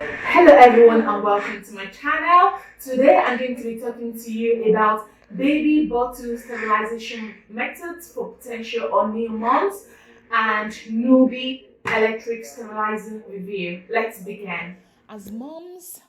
Hello everyone and welcome to my channel. Today I'm going to be talking to you about baby bottle sterilization methods for potential or new moms and newbie electric sterilizing review. Let's begin. As moms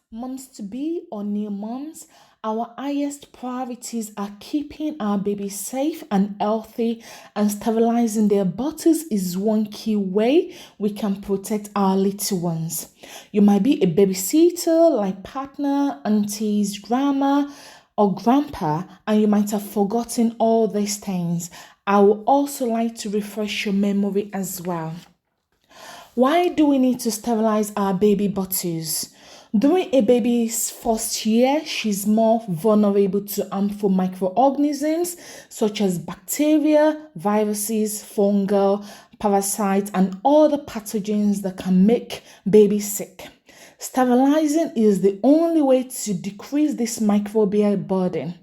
to be or new moms, our highest priorities are keeping our babies safe and healthy, and sterilizing their bottles is one key way we can protect our little ones. You might be a babysitter like partner, aunties, grandma, or grandpa, and you might have forgotten all these things. I would also like to refresh your memory as well. Why do we need to sterilize our baby bottles? During a baby's first year, she's more vulnerable to harmful microorganisms such as bacteria, viruses, fungal, parasites, and other pathogens that can make babies sick. Sterilizing is the only way to decrease this microbial burden.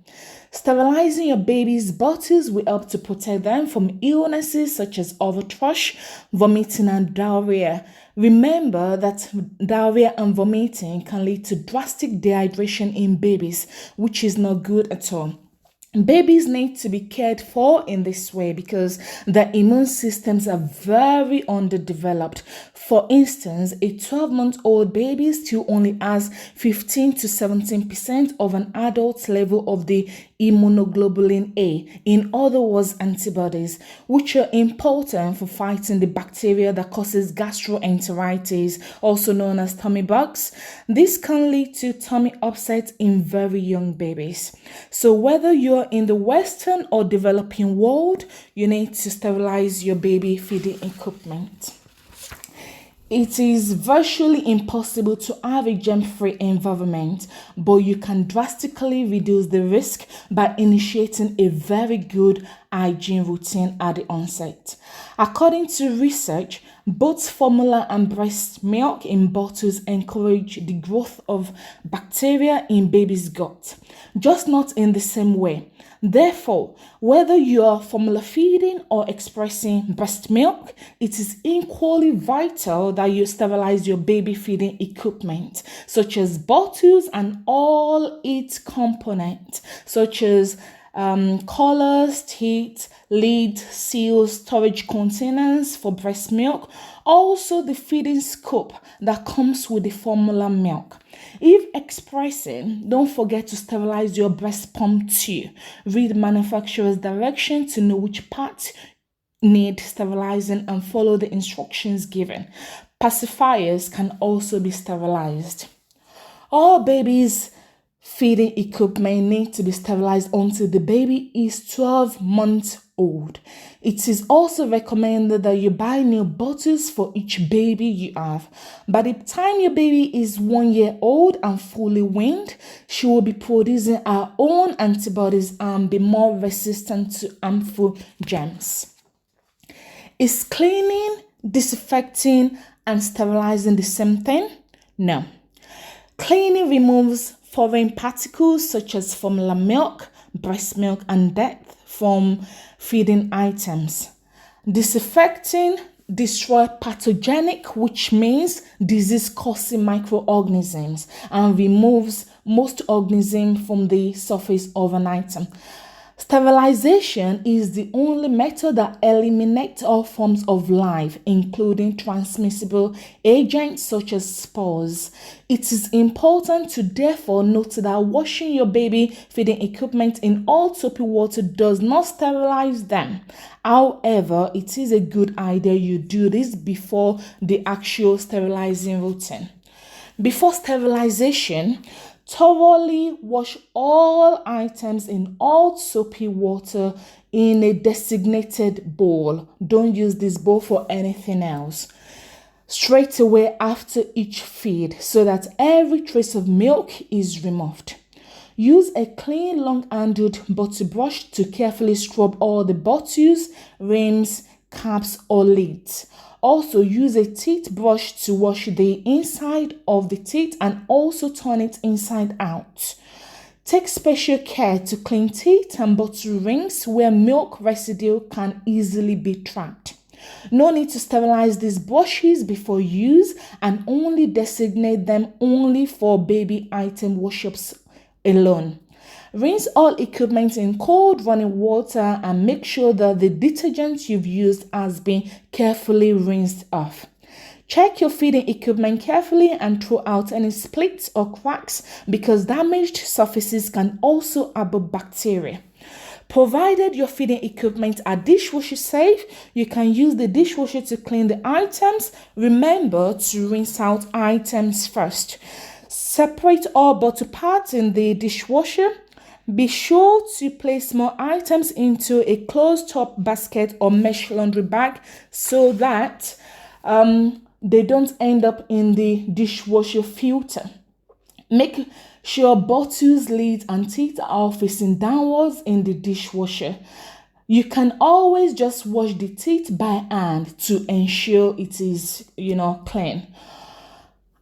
Sterilizing your baby's bottles will help to protect them from illnesses such as overthrush, vomiting, and diarrhea. Remember that diarrhea and vomiting can lead to drastic dehydration in babies, which is not good at all. Babies need to be cared for in this way because their immune systems are very underdeveloped. For instance, a 12-month-old baby still only has 15 to 17% of an adult level of the immunoglobulin A, in other words, antibodies, which are important for fighting the bacteria that causes gastroenteritis, also known as tummy bugs. This can lead to tummy upset in very young babies. So whether you're in the Western or developing world, you need to sterilize your baby feeding equipment. It is virtually impossible to have a germ-free environment, but you can drastically reduce the risk by initiating a very good hygiene routine at the onset. According to research, both formula and breast milk in bottles encourage the growth of bacteria in baby's gut, just not in the same way. Therefore, whether you are formula feeding or expressing breast milk, it is equally vital that you sterilize your baby feeding equipment, such as bottles and all its components, such as collars, teat, lid, seals, storage containers for breast milk, also the feeding scoop that comes with the formula milk. If expressing, don't forget to sterilize your breast pump too. Read manufacturer's direction to know which parts need sterilizing and follow the instructions given. Pacifiers can also be sterilized. All babies feeding equipment need to be sterilized until the baby is 12 months old. It is also recommended that you buy new bottles for each baby you have. By the time your baby is 1 year old and fully weaned, she will be producing her own antibodies and be more resistant to harmful germs. Is cleaning, disinfecting, and sterilizing the same thing? No. Cleaning removes foreign particles such as formula milk, breast milk, and dirt from feeding items. Disinfecting destroys pathogenic, which means disease-causing microorganisms, and removes most organisms from the surface of an item. Sterilization is the only method that eliminates all forms of life, including transmissible agents such as spores. It is important to therefore note that washing your baby feeding equipment in all soapy water does not sterilize them. However, it is a good idea you do this before the actual sterilizing routine. Before sterilization, thoroughly wash all items in all soapy water in a designated bowl. Don't use this bowl for anything else. Straight away after each feed so that every trace of milk is removed. Use a clean long-handled bottle brush to carefully scrub all the bottles, rims, caps, or lids. Also, use a teeth brush to wash the inside of the teeth and also turn it inside out. Take special care to clean teeth and bottle rings where milk residue can easily be trapped. No need to sterilize these brushes before use, and only designate them only for baby item washups alone. Rinse all equipment in cold running water and make sure that the detergent you've used has been carefully rinsed off. Check your feeding equipment carefully and throw out any splits or cracks, because damaged surfaces can also harbor bacteria. Provided your feeding equipment are dishwasher safe, you can use the dishwasher to clean the items. Remember to rinse out items first. Separate all bottle parts in the dishwasher. Be sure to place more items into a closed-top basket or mesh laundry bag so that they don't end up in the dishwasher filter. Make sure bottles, lids, and teeth are facing downwards in the dishwasher. You can always just wash the teeth by hand to ensure it is, clean.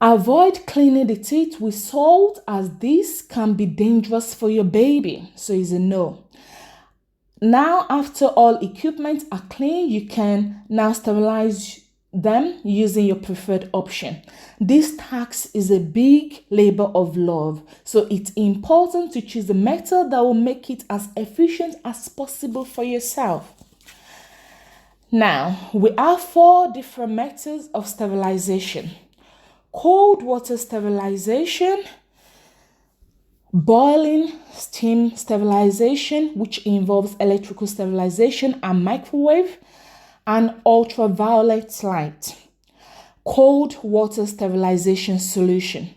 Avoid cleaning the teeth with salt, as this can be dangerous for your baby. So it's a no. Now, after all equipment are clean, you can now sterilize them using your preferred option. This task is a big labor of love, so it's important to choose a method that will make it as efficient as possible for yourself. Now, we have 4 different methods of sterilization: cold water sterilization, boiling steam sterilization, which involves electrical sterilization and microwave, and ultraviolet light. Cold water sterilization solution.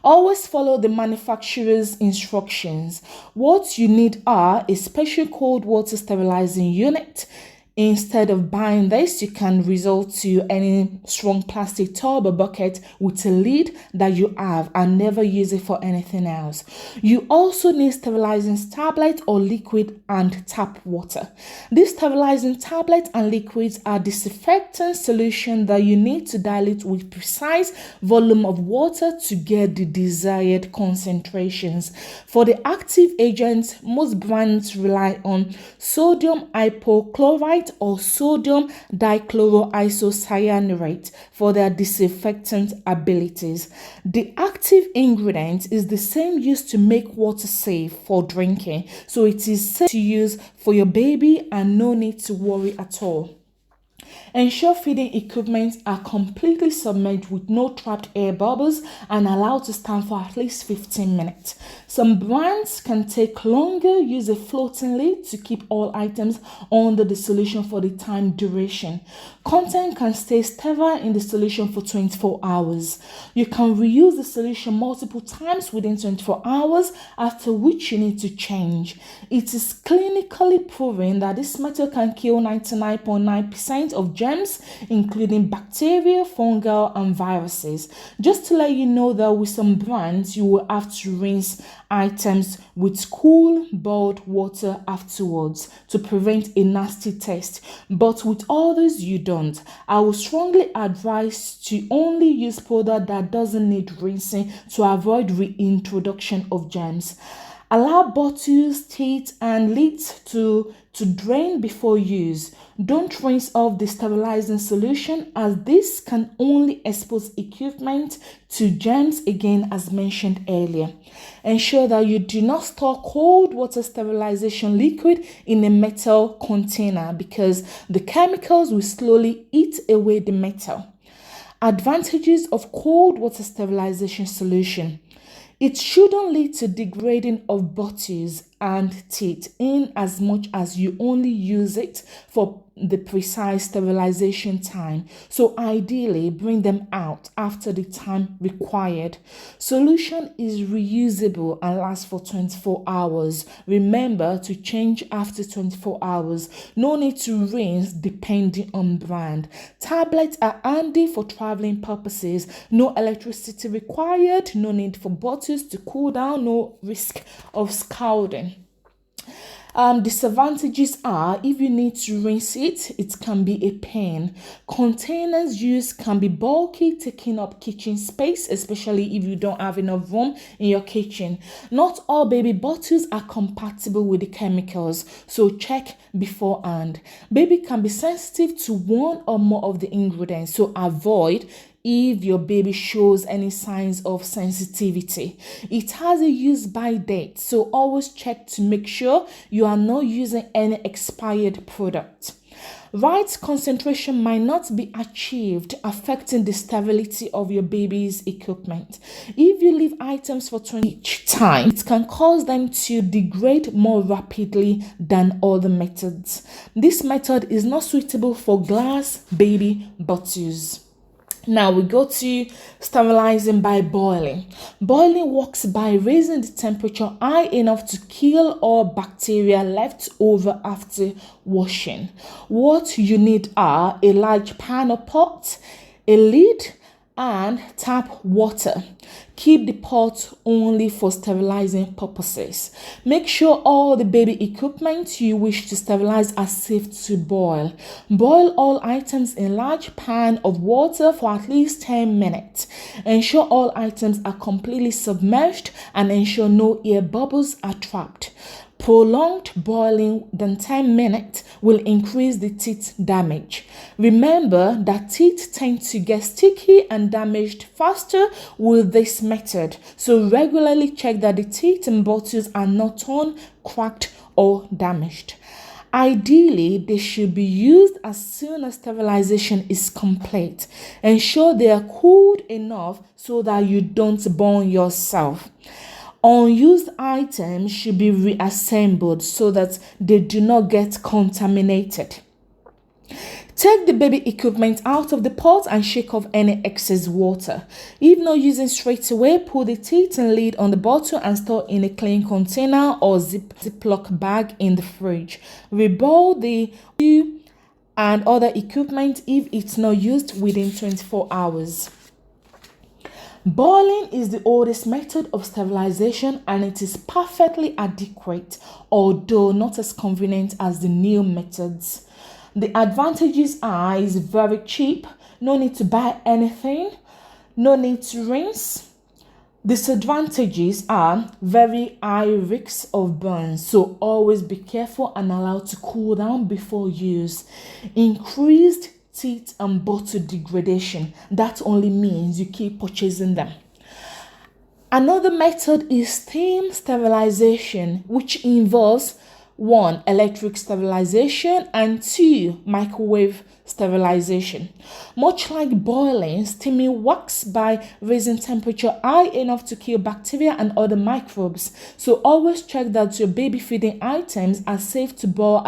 Always follow the manufacturer's instructions. What you need are a special cold water sterilizing unit. Instead of buying this, you can resort to any strong plastic tub or bucket with a lid that you have and never use it for anything else. You also need sterilizing tablet or liquid and tap water. These sterilizing tablets and liquids are disinfectant solution that you need to dilute with precise volume of water to get the desired concentrations. For the active agents, most brands rely on sodium hypochlorite or sodium dichloroisocyanurate for their disinfectant abilities. The active ingredient is the same used to make water safe for drinking, so it is safe to use for your baby and no need to worry at all. Ensure feeding equipment are completely submerged with no trapped air bubbles and allowed to stand for at least 15 minutes. Some brands can take longer, use a floating lid to keep all items under the solution for the time duration. Content can stay sterile in the solution for 24 hours. You can reuse the solution multiple times within 24 hours, after which you need to change. It is clinically proven that this method can kill 99.9% of germs, including bacteria, fungal, and viruses. Just to let you know that with some brands, you will have to rinse items with cool, boiled water afterwards to prevent a nasty taste. But with others, you don't. I will strongly advise to only use product that doesn't need rinsing to avoid reintroduction of germs. Allow bottles, teeth, and lids to drain before use. Don't rinse off the sterilizing solution, as this can only expose equipment to germs again, as mentioned earlier. Ensure that you do not store cold water sterilization liquid in a metal container, because the chemicals will slowly eat away the metal. Advantages of cold water sterilization solution. It shouldn't lead to degrading of bottles and teeth, in as much as you only use it for the precise sterilization time. So ideally, bring them out after the time required. Solution is reusable and lasts for 24 hours. Remember to change after 24 hours. No need to rinse depending on brand. Tablets are handy for traveling purposes. No electricity required. No need for bottles to cool down. No risk of scalding. Disadvantages are if you need to rinse it, it can be a pain. Containers used can be bulky, taking up kitchen space, especially if you don't have enough room in your kitchen. Not all baby bottles are compatible with the chemicals, so check beforehand. Baby can be sensitive to one or more of the ingredients, so avoid if your baby shows any signs of sensitivity. It has a use by date, so always check to make sure you are not using any expired product. Right concentration might not be achieved, affecting the stability of your baby's equipment. If you leave items for 20 each time, it can cause them to degrade more rapidly than other methods. This method is not suitable for glass baby bottles. Now we go to sterilizing by boiling. Boiling works by raising the temperature high enough to kill all bacteria left over after washing. What you need are a large pan or pot, a lid, and tap water. Keep the pot only for sterilizing purposes. Make sure all the baby equipment you wish to sterilize are safe to boil. Boil all items in large pan of water for at least 10 minutes. Ensure all items are completely submerged and ensure no air bubbles are trapped. Prolonged boiling than 10 minutes will increase the teeth damage. Remember that teeth tend to get sticky and damaged faster with this method, so regularly check that the teeth and bottles are not torn, cracked, or damaged. Ideally, they should be used as soon as sterilization is complete. Ensure they are cooled enough so that you don't burn yourself. Unused items should be reassembled so that they do not get contaminated. Take the baby equipment out of the pot and shake off any excess water. If not using straight away, put the teeth and lid on the bottle and store in a clean container or Ziploc bag in the fridge. Reboil the and other equipment if it's not used within 24 hours. Boiling is the oldest method of sterilization and it is perfectly adequate, although not as convenient as the new methods. The advantages are it's very cheap, no need to buy anything, no need to rinse. Disadvantages are very high risks of burns, so always be careful and allow to cool down before use. Increased teeth and bottle degradation. That only means you keep purchasing them. Another method is steam sterilization, which involves 1. Electric sterilization and 2. Microwave sterilization. Much like boiling, steaming works by raising temperature high enough to kill bacteria and other microbes. So always check that your baby feeding items are safe to boil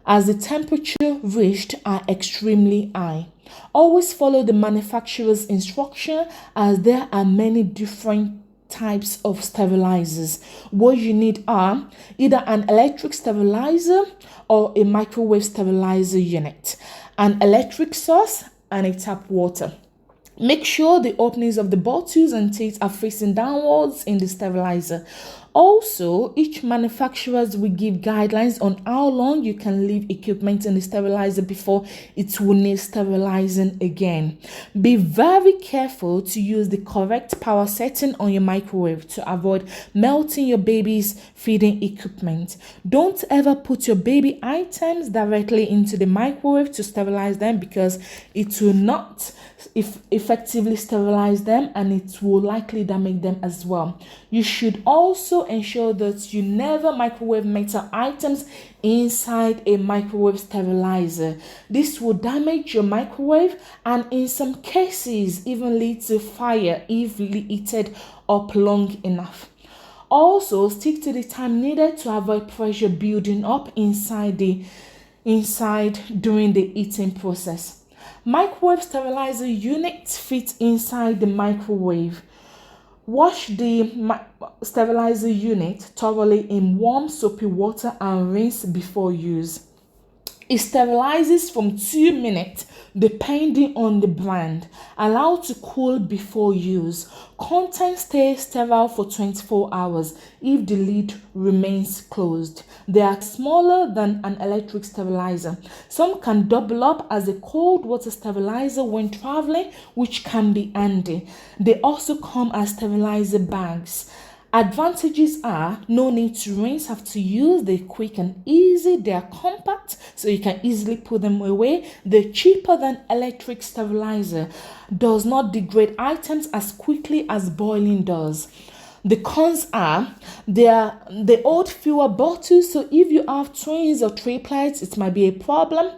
as the temperature reached are extremely high. Always follow the manufacturer's instruction as there are many different types of sterilizers. What you need are either an electric sterilizer or a microwave sterilizer unit, an electric source, and a tap water. Make sure the openings of the bottles and teeth are facing downwards in the sterilizer. Also, each manufacturer will give guidelines on how long you can leave equipment in the sterilizer before it will need sterilizing again. Be very careful to use the correct power setting on your microwave to avoid melting your baby's feeding equipment. Don't ever put your baby items directly into the microwave to sterilize them because it will not effectively sterilize them and it will likely damage them as well. You should also ensure that you never microwave metal items inside a microwave sterilizer. This will damage your microwave and in some cases even lead to fire if heated up long enough. Also, stick to the time needed to avoid pressure building up inside during the eating process. Microwave sterilizer units fit inside the microwave. Wash the sterilizer unit thoroughly in warm soapy water and rinse before use. It sterilizes from 2 minutes depending on the brand. Allow to cool before use. Content stays sterile for 24 hours if the lid remains closed. They are smaller than an electric sterilizer. Some can double up as a cold water sterilizer when traveling, which can be handy. They also come as sterilizer bags. Advantages are no need to rinse after use, they're quick and easy, they are compact so you can easily put them away, they're cheaper than electric sterilizer, does not degrade items as quickly as boiling does. The cons are they hold fewer bottles, so if you have twins or triplets, it might be a problem.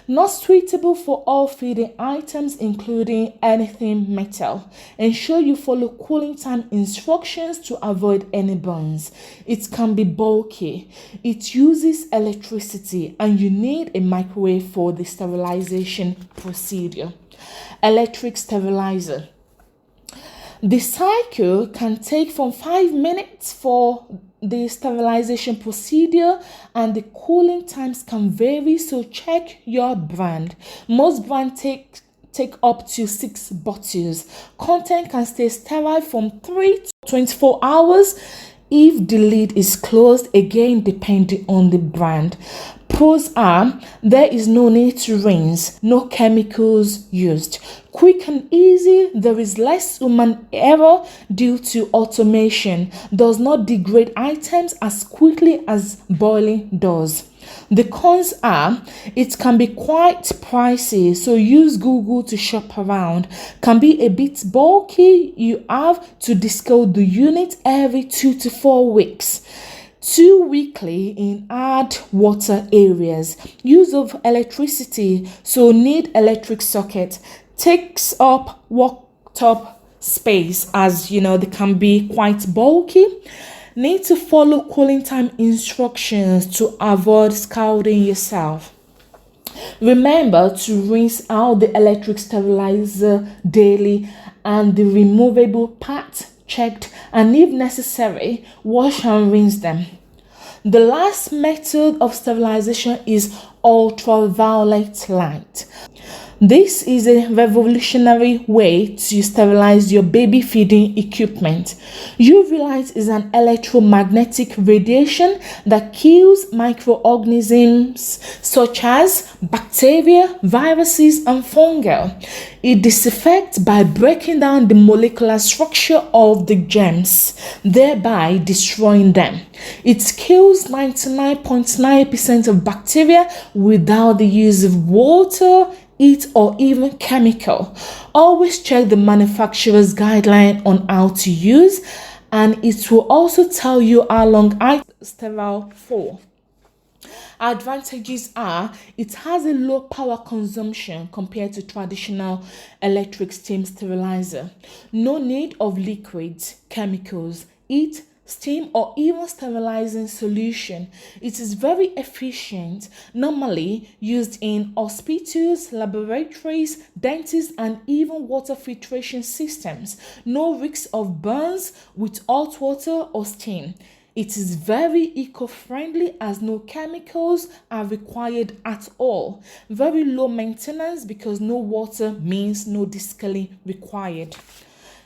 Not suitable for all feeding items, including anything metal. Ensure you follow cooling time instructions to avoid any burns. It can be bulky. It uses electricity, and you need a microwave for the sterilization procedure. Electric sterilizer. The cycle can take from 5 minutes for the sterilization procedure, and the cooling times can vary, so check your brand. Most brands take up to 6 bottles. Content can stay sterile from 3 to 24 hours if the lid is closed, again depending on the brand. Pros are there is no need to rinse, no chemicals used. Quick and easy, there is less human error due to automation, does not degrade items as quickly as boiling does. The cons are it can be quite pricey, so use Google to shop around. Can be a bit bulky, you have to discard the unit every 2 to 4 weeks. 2 weekly in hard water areas. Use of electricity, so need electric socket. Takes up worktop space, as you know they can be quite bulky. Need to follow cooling time instructions to avoid scalding yourself. Remember to rinse out the electric sterilizer daily and the removable part checked, and if necessary, wash and rinse them. The last method of sterilization is ultraviolet light. This is a revolutionary way to sterilize your baby feeding equipment. UV light is an electromagnetic radiation that kills microorganisms such as bacteria, viruses, and fungi. It disinfects by breaking down the molecular structure of the germs, thereby destroying them. It kills 99.9% of bacteria without the use of water, heat, or even chemical. Always check the manufacturer's guideline on how to use, and it will also tell you how long it's sterile for. Advantages are it has a low power consumption compared to traditional electric steam sterilizer. No need of liquids, chemicals, heat, steam, or even sterilizing solution. It is very efficient, normally used in hospitals, laboratories, dentists, and even water filtration systems. No risk of burns with hot water or steam. It is very eco-friendly as no chemicals are required at all. Very low maintenance because no water means no descaling required.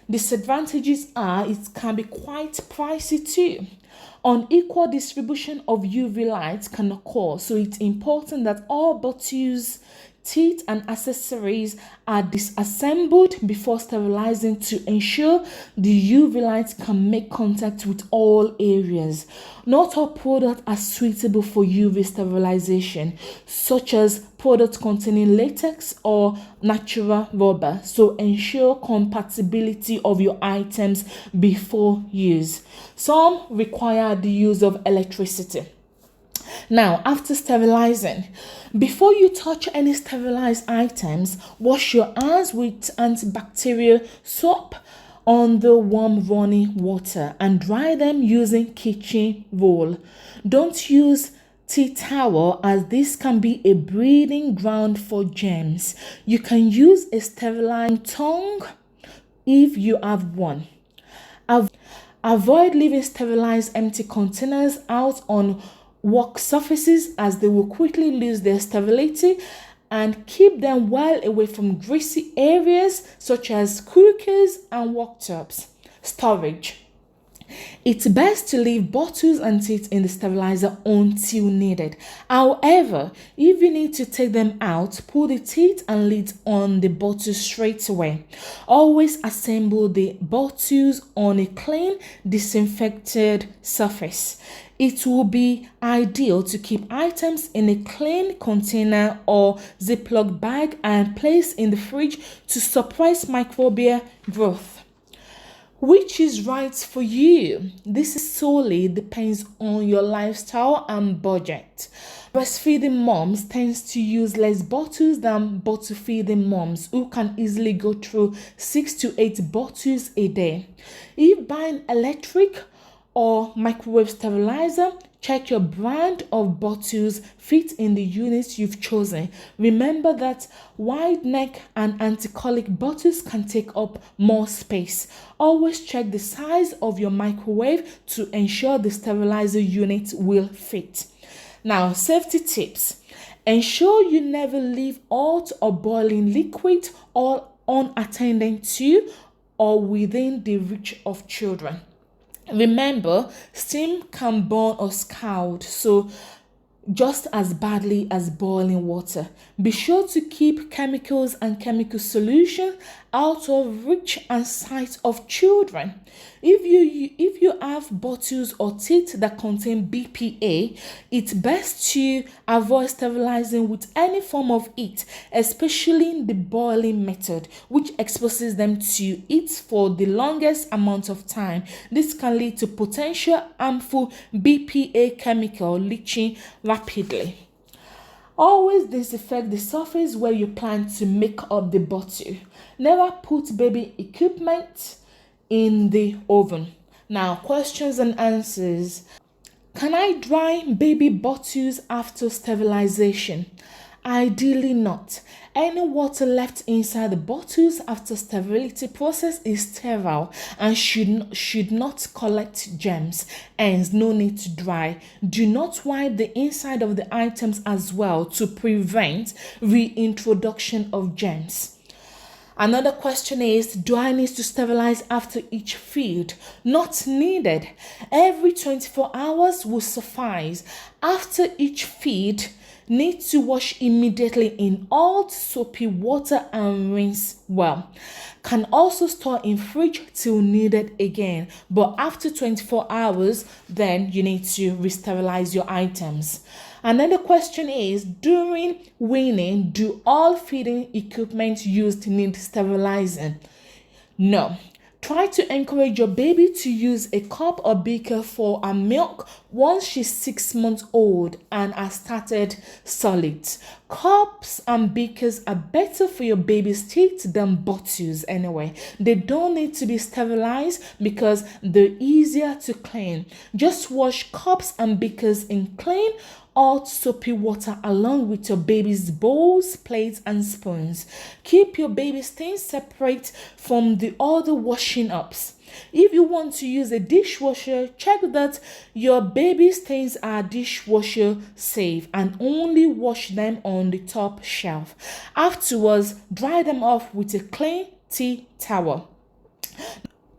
Disadvantages are it can be quite pricey too. Unequal distribution of UV light can occur, so it's important that all bottles, teeth, and accessories are disassembled before sterilizing to ensure the UV light can make contact with all areas. Not all products are suitable for UV sterilization, such as products containing latex or natural rubber, so ensure compatibility of your items before use. Some require the use of electricity. Now, after sterilizing, before you touch any sterilized items, wash your hands with antibacterial soap on the warm running water and dry them using kitchen roll. Don't use tea towel as this can be a breeding ground for germs. You can use a sterilizing tongue if you have one. Avoid leaving sterilized empty containers out on work surfaces as they will quickly lose their stability, and keep them well away from greasy areas such as cookers and worktops. Storage. It's best to leave bottles and teeth in the sterilizer until needed. However, if you need to take them out, put the teeth and lid on the bottles straight away. Always assemble the bottles on a clean, disinfected surface. It will be ideal to keep items in a clean container or Ziploc bag and place in the fridge to suppress microbial growth. Which is right for you? This solely depends on your lifestyle and budget. Breastfeeding moms tends to use less bottles than bottle feeding moms who can easily go through 6 to 8 bottles a day. If buying electric or microwave sterilizer, check your brand of bottles fit in the units you've chosen. Remember that wide neck and anti-colic bottles can take up more space. Always check the size of your microwave to ensure the sterilizer unit will fit. Now, safety tips. Ensure you never leave hot or boiling liquid all unattended to or within the reach of children. Remember, steam can burn or scald, so just as badly as boiling water. Be sure to keep chemicals and chemical solutions out of reach and sight of children. If you have bottles or teeth that contain BPA, it's best to avoid sterilizing with any form of heat, especially the boiling method, which exposes them to heat for the longest amount of time. This can lead to potential harmful BPA chemical leaching rapidly. Always disinfect the surface where you plan to make up the bottle. Never put baby equipment in the oven. Now, questions and answers. Can I dry baby bottles after sterilization? Ideally not. Any water left inside the bottles after sterility process is sterile and should not collect germs, hence no need to dry. Do not wipe the inside of the items as well to prevent reintroduction of germs. Another question is, do I need to sterilize after each feed? Not needed. Every 24 hours will suffice. After each feed, need to wash immediately in hot soapy water and rinse well. Can also store in fridge till needed again, but after 24 hours, then you need to re-sterilize your items. Another question is, during weaning, do all feeding equipment used need sterilizing? No. Try to encourage your baby to use a cup or beaker for her milk once she's 6 months old and has started solids. Cups and beakers are better for your baby's teeth than bottles anyway. They don't need to be sterilized because they're easier to clean. Just wash cups and beakers in clean hot soapy water along with your baby's bowls, plates, and spoons. Keep your baby's things separate from the other washing ups. If you want to use a dishwasher, check that your baby's things are dishwasher safe and only wash them on the top shelf. Afterwards, dry them off with a clean tea towel.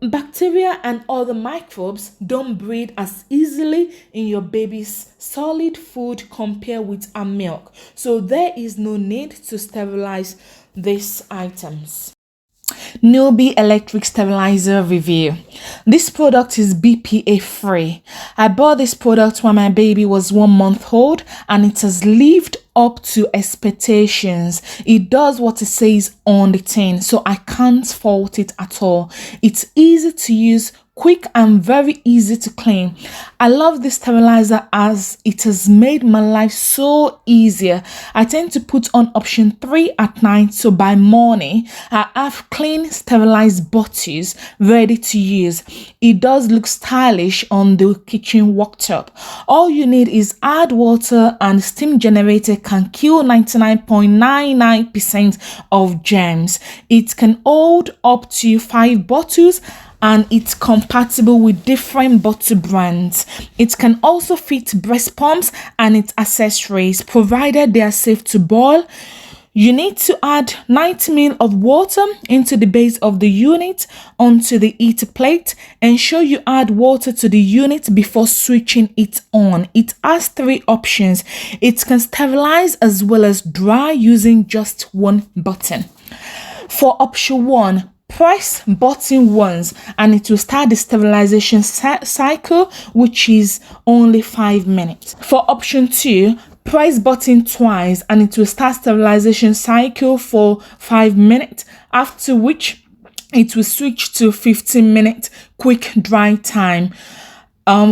Bacteria and other microbes don't breed as easily in your baby's solid food compared with her milk, so there is no need to sterilize these items. Newbie electric sterilizer review. This product is BPA free. I bought this product when my baby was 1 month old and it has lived up to expectations. It does what it says on the tin, so I can't fault it at all. It's easy to use, quick and very easy to clean. I love this sterilizer as it has made my life so easier. I tend to put on option 3 at night, so by morning I have clean sterilized bottles ready to use. It does look stylish on the kitchen worktop. All you need is add water and steam generator can kill 99.99% of germs. It can hold up to 5 bottles and it's compatible with different bottle brands. It can also fit breast pumps and its accessories, provided they are safe to boil. You need to add 90 ml of water into the base of the unit onto the heat plate. Ensure you add water to the unit before switching it on. It has 3 options. It can sterilize as well as dry using just one button. For option 1, press button once and it will start the sterilization cycle, which is only 5 minutes. For option 2, press button twice and it will start sterilization cycle for 5 minutes, after which it will switch to 15-minute quick dry time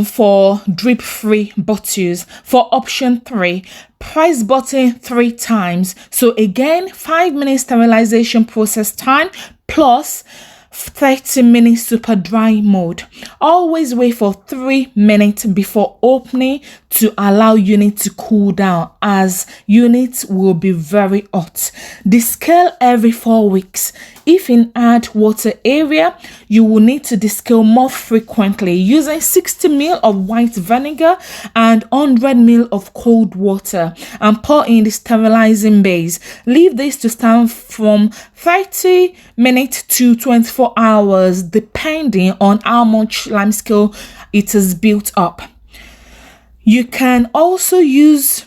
for drip-free bottles. For option 3, press button 3 times. So again, 5-minute sterilization process time plus 30-minute super dry mode. Always wait for 3 minutes before opening to allow unit to cool down, as units will be very hot. Descale every 4 weeks. If in hard water area, you will need to descale more frequently using 60 ml of white vinegar and 100 ml of cold water and pour in the sterilizing base. Leave this to stand from 30 minutes to 24 hours depending on how much limescale it is built up. You can also use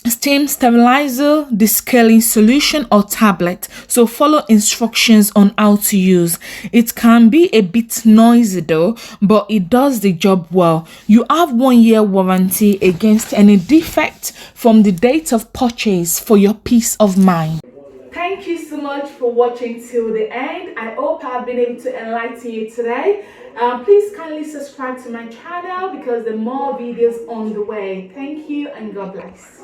steam sterilizer, descaling solution or tablet. So follow instructions on how to use. It can be a bit noisy though, but it does the job well. You have 1 year warranty against any defect from the date of purchase for your peace of mind. Thank you so much for watching till the end. I hope I've been able to enlighten you today. Please kindly subscribe to my channel because there are more videos on the way. Thank you and God bless.